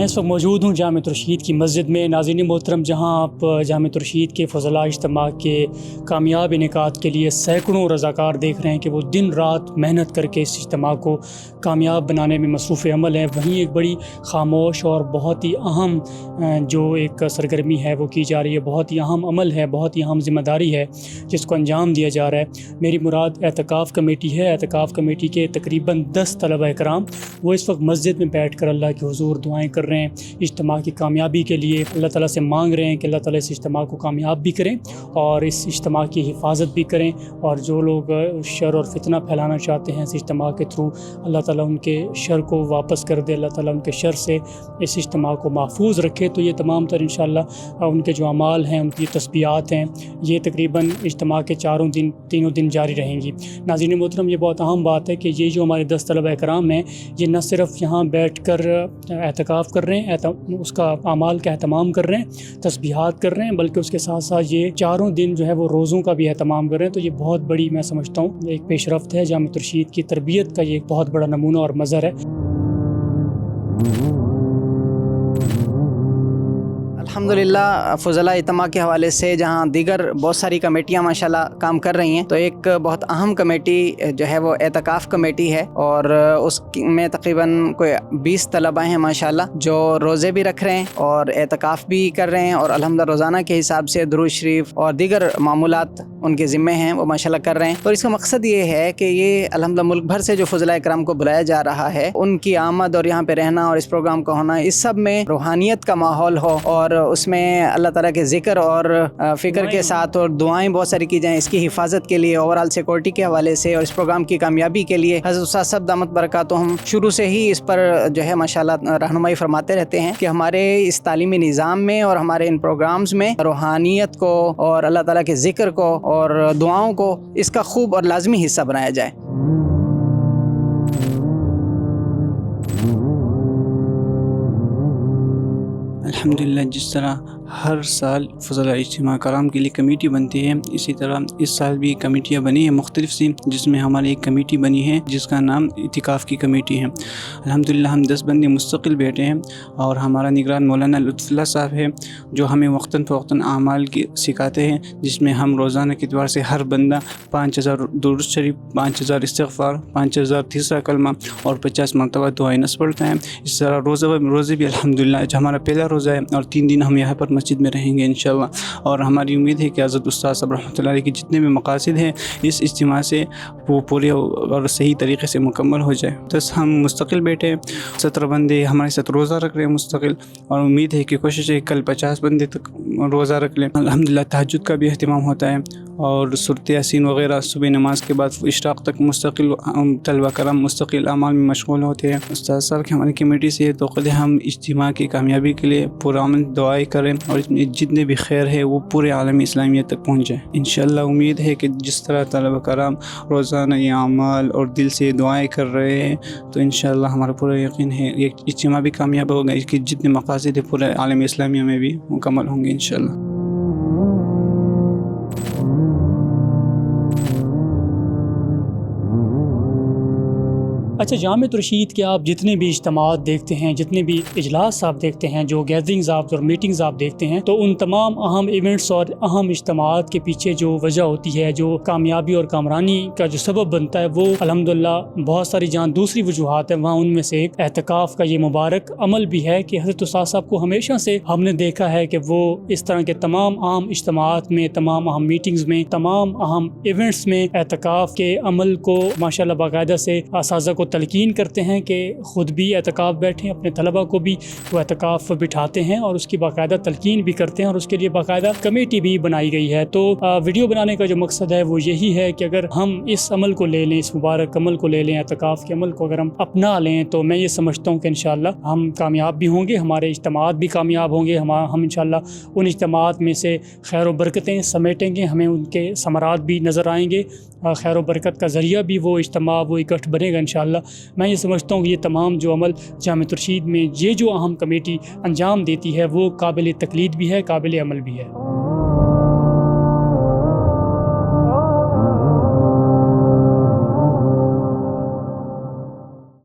میں اس وقت موجود ہوں جامع رشید کی مسجد میں۔ ناظرین محترم، جہاں آپ جامع رشید کے فضلاء اجتماع کے کامیاب انعقاد کے لیے سینکڑوں رضاکار دیکھ رہے ہیں کہ وہ دن رات محنت کر کے اس اجتماع کو کامیاب بنانے میں مصروف عمل ہے، وہیں ایک بڑی خاموش اور بہت ہی اہم جو ایک سرگرمی ہے وہ کی جا رہی ہے، بہت ہی اہم عمل ہے، بہت ہی اہم ذمہ داری ہے جس کو انجام دیا جا رہا ہے۔ میری مراد اعتکاف کمیٹی ہے۔ اعتکاف کمیٹی کے تقریباً 10 طلبہ کرام وہ اس وقت مسجد میں بیٹھ کر اللہ کے حضور دعائیں کر رہے ہیں، اجتماع کی کامیابی کے لیے اللہ تعالیٰ سے مانگ رہے ہیں کہ اللہ تعالیٰ اس اجتماع کو کامیاب بھی کریں اور اس اجتماع کی حفاظت بھی کریں، اور جو لوگ شر اور فتنہ پھیلانا چاہتے ہیں اس اجتماع کے تھرو، اللہ تعالیٰ ان کے شر کو واپس کر دے، اللہ تعالیٰ ان کے شر سے اس اجتماع کو محفوظ رکھے۔ تو یہ تمام تر انشاءاللہ ان کے جو اعمال ہیں، ان کی تسبیحات ہیں، یہ تقریباً اجتماع کے تینوں دن جاری رہیں گی۔ ناظرین محترم، یہ بہت اہم بات ہے کہ یہ جو ہمارے 10 طلبہ کرام ہیں، یہ نہ صرف یہاں بیٹھ کر اعتکاف کر رہے ہیں، اس کا اعمال کا اہتمام کر رہے ہیں، تسبیحات کر رہے ہیں، بلکہ اس کے ساتھ ساتھ یہ 4 دن جو ہے وہ روزوں کا بھی اہتمام کر رہے ہیں۔ تو یہ بہت بڑی، میں سمجھتا ہوں، ایک پیش رفت ہے جامع رشید کی تربیت کا، یہ ایک بہت بڑا نمونہ اور مظہر ہے۔ الحمدللہ فضلاء اجتماع کے حوالے سے جہاں دیگر بہت ساری کمیٹیاں ماشاءاللہ کام کر رہی ہیں، تو ایک بہت اہم کمیٹی جو ہے وہ اعتکاف کمیٹی ہے، اور اس میں تقریباً کوئی 20 طلبہ ہیں ماشاءاللہ جو روزے بھی رکھ رہے ہیں اور اعتکاف بھی کر رہے ہیں، اور الحمدللہ روزانہ کے حساب سے درود شریف اور دیگر معمولات ان کے ذمے ہیں، وہ ماشاءاللہ کر رہے ہیں۔ اور اس کا مقصد یہ ہے کہ یہ الحمدللہ ملک بھر سے جو فضلاء کرام کو بلایا جا رہا ہے، ان کی آمد اور یہاں پہ رہنا اور اس پروگرام کا ہونا، اس سب میں روحانیت کا ماحول ہو، اور اس میں اللہ تعالیٰ کے ذکر اور فکر کے ساتھ اور دعائیں بہت ساری کی جائیں، اس کی حفاظت کے لیے، اوورآل سیکورٹی کے حوالے سے اور اس پروگرام کی کامیابی کے لیے حضرت استاد صاحب دامت برکاتہم شروع سے ہی اس پر جو ہے ماشاءاللہ رہنمائی فرماتے رہتے ہیں کہ ہمارے اس تعلیمی نظام میں اور ہمارے ان پروگرامز میں روحانیت کو اور اللہ تعالیٰ کے ذکر کو اور دعاؤں کو اس کا خوب اور لازمی حصہ بنایا جائے۔ الحمدللہ جس طرح ہر سال فضلاء اجتماع کرام کے لیے کمیٹی بنتی ہے، اسی طرح اس سال بھی کمیٹیاں بنی ہیں مختلف سی، جس میں ہماری ایک کمیٹی بنی ہے جس کا نام اعتکاف کی کمیٹی ہے۔ الحمدللہ ہم 10 بندے مستقل بیٹھے ہیں، اور ہمارا نگران مولانا لطف اللہ صاحب ہے جو ہمیں وقتاً فوقتاً اعمال کی سکھاتے ہیں، جس میں ہم روزانہ کے اعتبار سے ہر بندہ 5000 درود شریف، 5000 استغفار، 5000 تیسرا کلمہ اور 50 مرتبہ دعائے نصب پڑھتا ہے۔ اس طرح روزے بھی الحمدللہ جو ہمارا پہلا روزہ ہے، اور 3 دن ہم یہاں پر مسجد میں رہیں گے انشاءاللہ، اور ہماری امید ہے کہ حضرت استاد صاحب رحمۃ اللہ علیہ کے جتنے بھی مقاصد ہیں اس اجتماع سے وہ پورے اور صحیح طریقے سے مکمل ہو جائے۔ بس ہم مستقل بیٹھے 17 بندے ہمارے ساتھ روزہ رکھ رہے ہیں مستقل، اور امید ہے کہ کوشش ہے کل 50 بندے تک روزہ رکھ لیں۔ الحمدللہ تہجد کا بھی اہتمام ہوتا ہے، اور سورۃ یاسین وغیرہ صبح نماز کے بعد اشراق تک مستقل طلبہ کرام مستقل اعمال میں مشغول ہوتے ہیں۔ استاد صاحب کی ہماری کمیٹی سے تو خود ہم اجتماع کی کامیابی کے لیے پرامن دعائیں کریں، اور اس میں جتنے بھی خیر ہے وہ پورے عالم اسلامیت تک پہنچ جائے۔ انشاءاللہ امید ہے کہ جس طرح طلبہ کرام روزانہ یہ اعمال اور دل سے دعائیں کر رہے ہیں، تو انشاءاللہ ہمارا پورا یقین ہے یہ اجتماع بھی کامیاب ہوگا، اس کی جتنے مقاصد ہیں پورے عالم اسلامیہ میں بھی مکمل ہوں گے انشاءاللہ۔ اچھا، جامع رشید کے آپ جتنے بھی اجتماعات دیکھتے ہیں، جتنے بھی اجلاس آپ دیکھتے ہیں، جو گیدرنگز آپ اور میٹنگز آپ دیکھتے ہیں، تو ان تمام اہم ایونٹس اور اہم اجتماعات کے پیچھے جو وجہ ہوتی ہے، جو کامیابی اور کامرانی کا جو سبب بنتا ہے، وہ الحمدللہ بہت ساری جہاں دوسری وجوہات ہیں، وہاں ان میں سے ایک اعتکاف کا یہ مبارک عمل بھی ہے کہ حضرت استاد صاحب کو ہمیشہ سے ہم نے دیکھا ہے کہ وہ اس طرح کے تمام اہم اجتماعات میں، تمام اہم میٹنگز میں، تمام اہم ایونٹس میں اعتکاف کے عمل کو ماشاءاللہ باقاعدہ سے اساتذہ کو تلقین کرتے ہیں کہ خود بھی اعتکاف بیٹھیں، اپنے طلبہ کو بھی وہ اعتکاف بٹھاتے ہیں اور اس کی باقاعدہ تلقین بھی کرتے ہیں، اور اس کے لیے باقاعدہ کمیٹی بھی بنائی گئی ہے۔ تو ویڈیو بنانے کا جو مقصد ہے وہ یہی ہے کہ اگر ہم اس عمل کو لے لیں، اس مبارک عمل کو لے لیں، اعتکاف کے عمل کو اگر ہم اپنا لیں، تو میں یہ سمجھتا ہوں کہ انشاءاللہ ہم کامیاب بھی ہوں گے، ہمارے اجتماعات بھی کامیاب ہوں گے، ہم انشاءاللہ ان اجتماعات میں سے خیر و برکتیں سمیٹیں گے، ہمیں ان کے ثمرات بھی نظر آئیں گے، خیر و برکت کا ذریعہ بھی وہ اجتماع، وہ اکٹھ بنے گا انشاءاللہ۔ میں یہ سمجھتا ہوں کہ یہ تمام جو عمل جامع رشید میں یہ جو اہم کمیٹی انجام دیتی ہے وہ قابل تقلید بھی ہے، قابل عمل بھی ہے۔